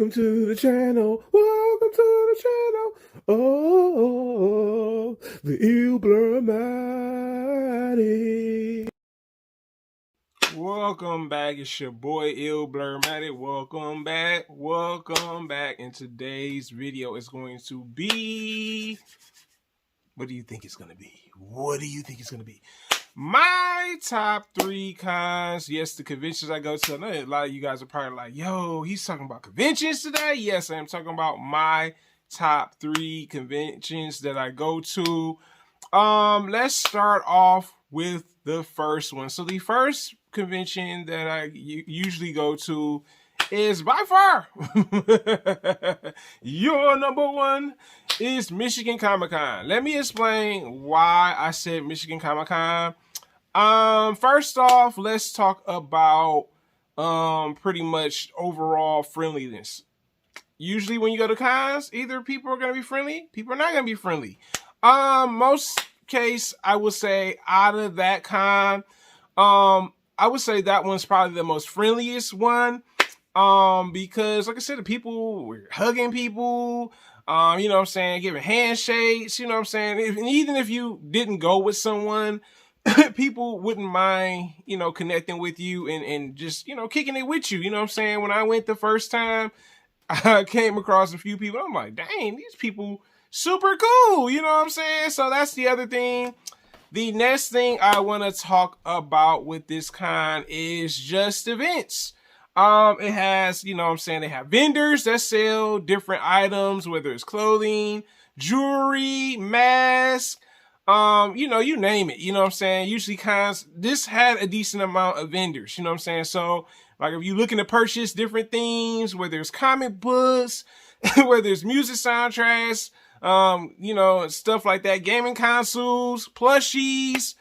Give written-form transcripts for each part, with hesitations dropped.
Welcome to the channel. Welcome to the channel. Oh, the blerd. Welcome back. It's your boy blerd. Welcome back. Welcome back. And today's video is going to be. What do you think it's going to be? What do you think it's going to be? My top 3 cons. Yes, the conventions I go to. I know a lot of you guys are probably like, yo, he's talking about conventions today. Yes, I am talking about my top 3 conventions that I go to. Let's start off with the first one. So the first convention that I usually go to is by far your number one is Michigan Comic-Con. Let me explain why I said Michigan Comic-Con. First off, let's talk about pretty much overall friendliness. Usually when you go to cons, either people are going to be friendly, people are not going to be friendly. Most case, I would say out of that con, I would say that one's probably the most friendliest one. Because like I said, the people were hugging people, you know what I'm saying, giving handshakes, you know what I'm saying. And even if you didn't go with someone, people wouldn't mind, you know, connecting with you and just, you know, kicking it with you. You know what I'm saying? When I went the first time, I came across a few people. I'm like, dang, these people super cool. You know what I'm saying? So that's the other thing. The next thing I want to talk about with this con is just events. It has, you know what I'm saying, they have vendors that sell different items, whether it's clothing, jewelry, masks, you know, you name it, you know what I'm saying? Usually cons, this had a decent amount of vendors, you know what I'm saying? So, like, if you're looking to purchase different things, whether it's comic books, whether it's music soundtracks, you know, stuff like that, gaming consoles, plushies,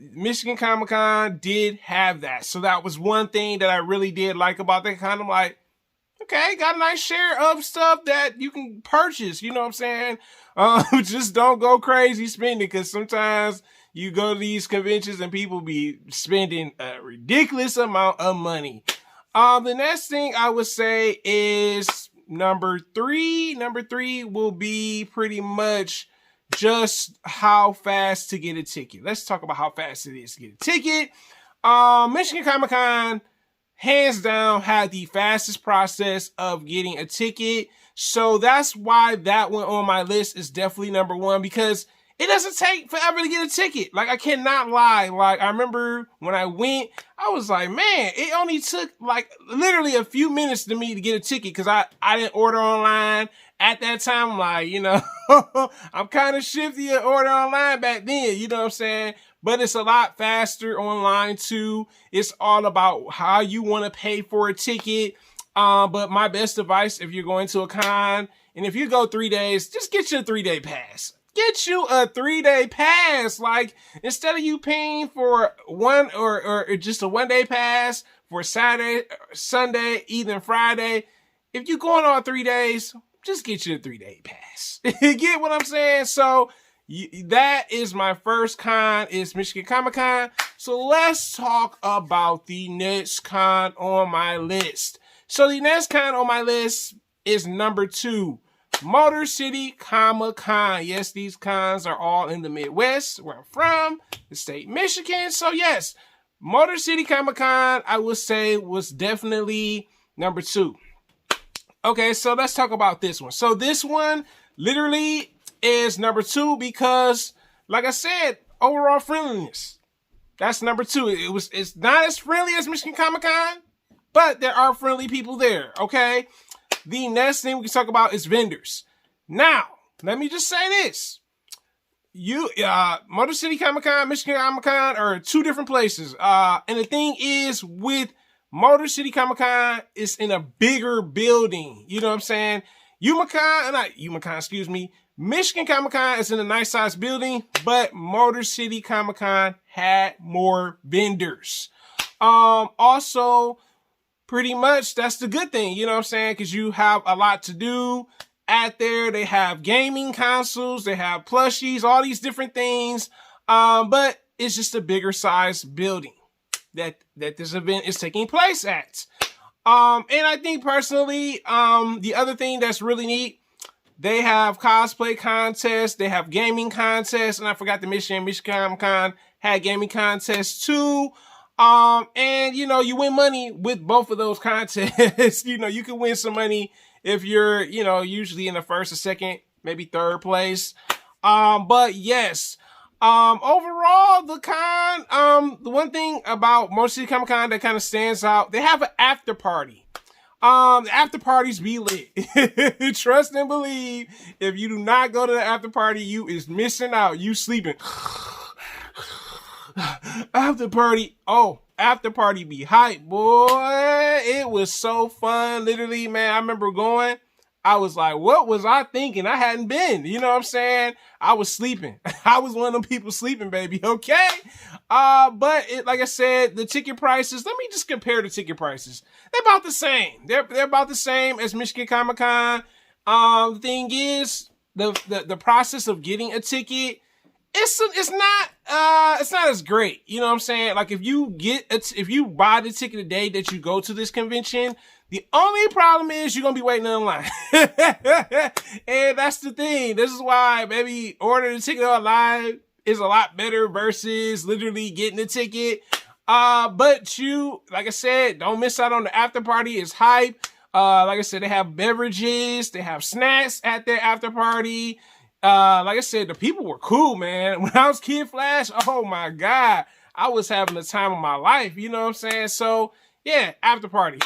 Michigan Comic-Con did have that. So that was one thing that I really did like about that con. I'm like, okay, got a nice share of stuff that you can purchase, you know what I'm saying? Just don't go crazy spending, because sometimes you go to these conventions and people be spending a ridiculous amount of money. The next thing I would say is number 3. Number 3 will be pretty much just how fast to get a ticket. Let's talk about how fast it is to get a ticket. Michigan Comic-Con, hands down, had the fastest process of getting a ticket. So that's why that one on my list is definitely number 1, because it doesn't take forever to get a ticket. Like, I cannot lie. Like, I remember when I went, I was like, man, it only took like literally a few minutes to me to get a ticket, because I didn't order online. At that time, like, you know, I'm kind of shifty at order online back then, you know what I'm saying? But it's a lot faster online too. It's all about how you want to pay for a ticket. But my best advice, if you're going to a con, and if you go 3 days, just get you a 3-day pass. Get you a 3-day pass. Like, instead of you paying for one or just a 1-day pass for Saturday, Sunday, even Friday, if you're going on 3 days, just get you a 3-day pass. Get what I'm saying? So that is my first con, is Michigan Comic-Con. So let's talk about the next con on my list. So the next con on my list is number 2, Motor City Comic-Con. Yes, these cons are all in the Midwest, where I'm from, the state Michigan. So yes, Motor City Comic-Con, I would say, was definitely number 2. Okay, so let's talk about this one. So this one literally is number 2 because, like I said, overall friendliness. That's number 2. It's not as friendly as Michigan Comic-Con, but there are friendly people there, okay? The next thing we can talk about is vendors. Now, let me just say this. Motor City Comic-Con, Michigan Comic-Con are 2 different places. And the thing is, with Motor City Comic-Con is in a bigger building. You know what I'm saying? Michigan Comic-Con is in a nice sized building, but Motor City Comic-Con had more vendors. Also, pretty much that's the good thing, you know what I'm saying? Because you have a lot to do at there. They have gaming consoles, they have plushies, all these different things. But it's just a bigger size building that this event is taking place at. And I think personally, the other thing that's really neat, they have cosplay contests, they have gaming contests, and I forgot to mention Michigan Comic-Con had gaming contests too. And you know, you win money with both of those contests. You know, you can win some money if you're, you know, usually in the first or second, maybe third place. But yes, overall, the con, the one thing about Motor City Comic Con that kind of stands out, they have an after party. The after parties be lit. Trust and believe. If you do not go to the after party, you is missing out. You sleeping. After party. Oh, after party be hype, boy. It was so fun. Literally, man, I remember going. I was like, what was I thinking? I hadn't been. You know what I'm saying? I was sleeping. I was one of them people sleeping, baby. Okay. But like I said, the ticket prices, let me just compare the ticket prices. They're about the same. They're about the same as Michigan Comic-Con. The thing is, the process of getting a ticket, it's not as great. You know what I'm saying? Like if you buy the ticket the day that you go to this convention, the only problem is you're going to be waiting in line. And that's the thing. This is why maybe ordering the ticket online is a lot better versus literally getting the ticket. But you, like I said, don't miss out on the after party. It's hype. Like I said, they have beverages. They have snacks at their after party. Like I said, the people were cool, man. When I was Kid Flash, oh my God, I was having the time of my life. You know what I'm saying? So, yeah, after party.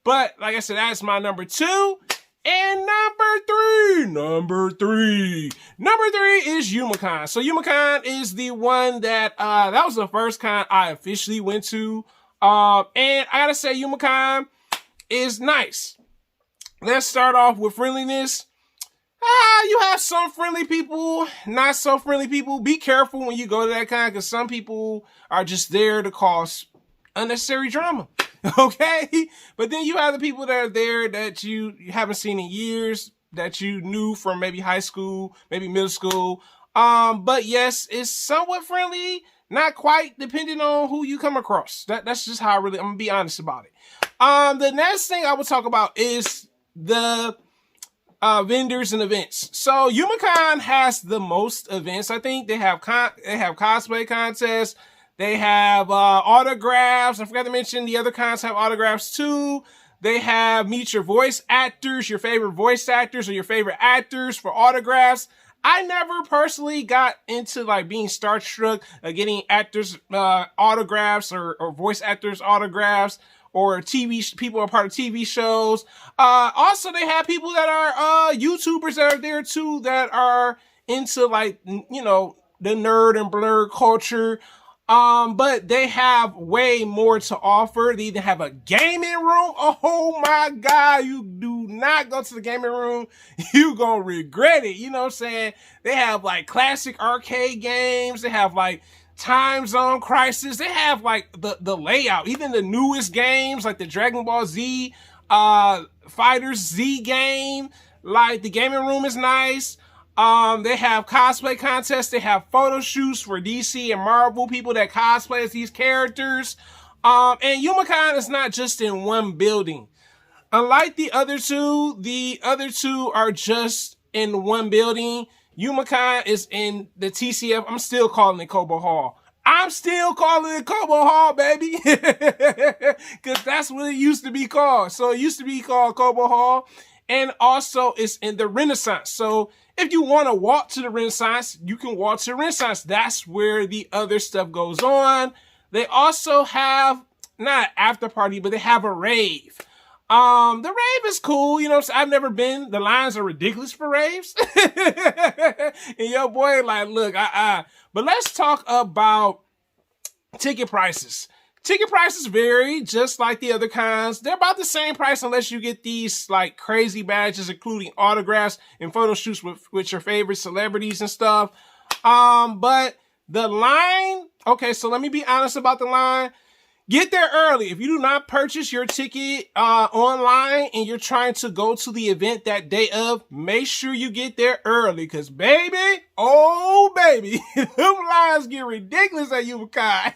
But like I said, that's my number 2. And number three is YumaCon. So YumaCon is the one that was the first con I officially went to. And I gotta say, YumaCon is nice. Let's start off with friendliness. You have some friendly people, not so friendly people. Be careful when you go to that con, because some people are just there to cause unnecessary drama. Okay? But then you have the people that are there that you haven't seen in years, that you knew from maybe high school, maybe middle school. But yes, it's somewhat friendly, not quite, depending on who you come across. That's just how I'm gonna be honest about it. The next thing I will talk about is the vendors and events. So YumaCon has the most events. I think they have cosplay contests. They have autographs. I forgot to mention the other cons have autographs too. They have meet your voice actors, your favorite voice actors or your favorite actors for autographs. I never personally got into like being starstruck of getting actors autographs or voice actors autographs, or people are part of TV shows. Also, they have people that are YouTubers that are there too, that are into like, you know, the nerd and blerd culture. But they have way more to offer. They even have a gaming room. Oh my God, you do not go to the gaming room. You gonna regret it. You know what I'm saying? They have like classic arcade games. They have like Time Zone Crisis. They have like the layout, even the newest games like the Dragon Ball Z, Fighters Z game. Like the gaming room is nice. They have cosplay contests. They have photo shoots for DC and Marvel people that cosplay as these characters. And YumaCon is not just in one building. Unlike the other two are just in one building. YumaCon is in the TCF. I'm still calling it Cobo Hall. I'm still calling it Cobo Hall, baby. Because that's what it used to be called. So it used to be called Cobo Hall. And also it's in the Renaissance. So if you want to walk to the Renaissance, you can walk to the Renaissance. That's where the other stuff goes on. They also have, not an after party, but they have a rave. The rave is cool. You know what I'm saying? I've never been. The lines are ridiculous for raves. And your boy like, look, But let's talk about ticket prices. Ticket prices vary, just like the other cons. They're about the same price unless you get these like crazy badges, including autographs and photo shoots with your favorite celebrities and stuff. But the line, okay, so let me be honest about the line. Get there early. If you do not purchase your ticket online and you're trying to go to the event that day of, make sure you get there early. Because baby, oh baby, them lines get ridiculous at YumaCon.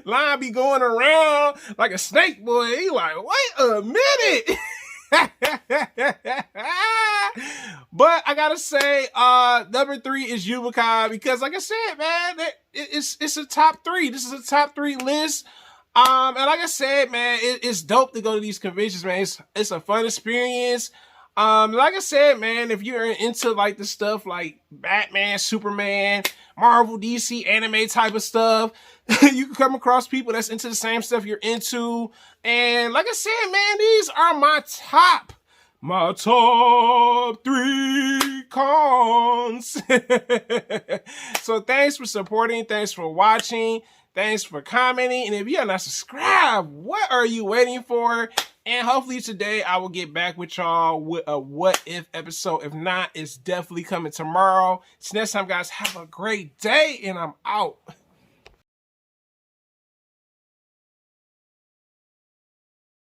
Line be going around like a snake, boy. He like, wait a minute. But I gotta say, number 3 is Yumika because, like I said, man, it's a top 3. This is a top 3 list. And like I said, man, it's dope to go to these conventions, man. It's a fun experience. Like I said, man, if you're into like the stuff like Batman, Superman, Marvel, DC, anime type of stuff, you can come across people that's into the same stuff you're into. And like I said, man, these are my top 3 cons. So thanks for supporting. Thanks for watching. Thanks for commenting. And if you are not subscribed, what are you waiting for? And hopefully today I will get back with y'all with a what if episode. If not, it's definitely coming tomorrow. So next time, guys, have a great day and I'm out.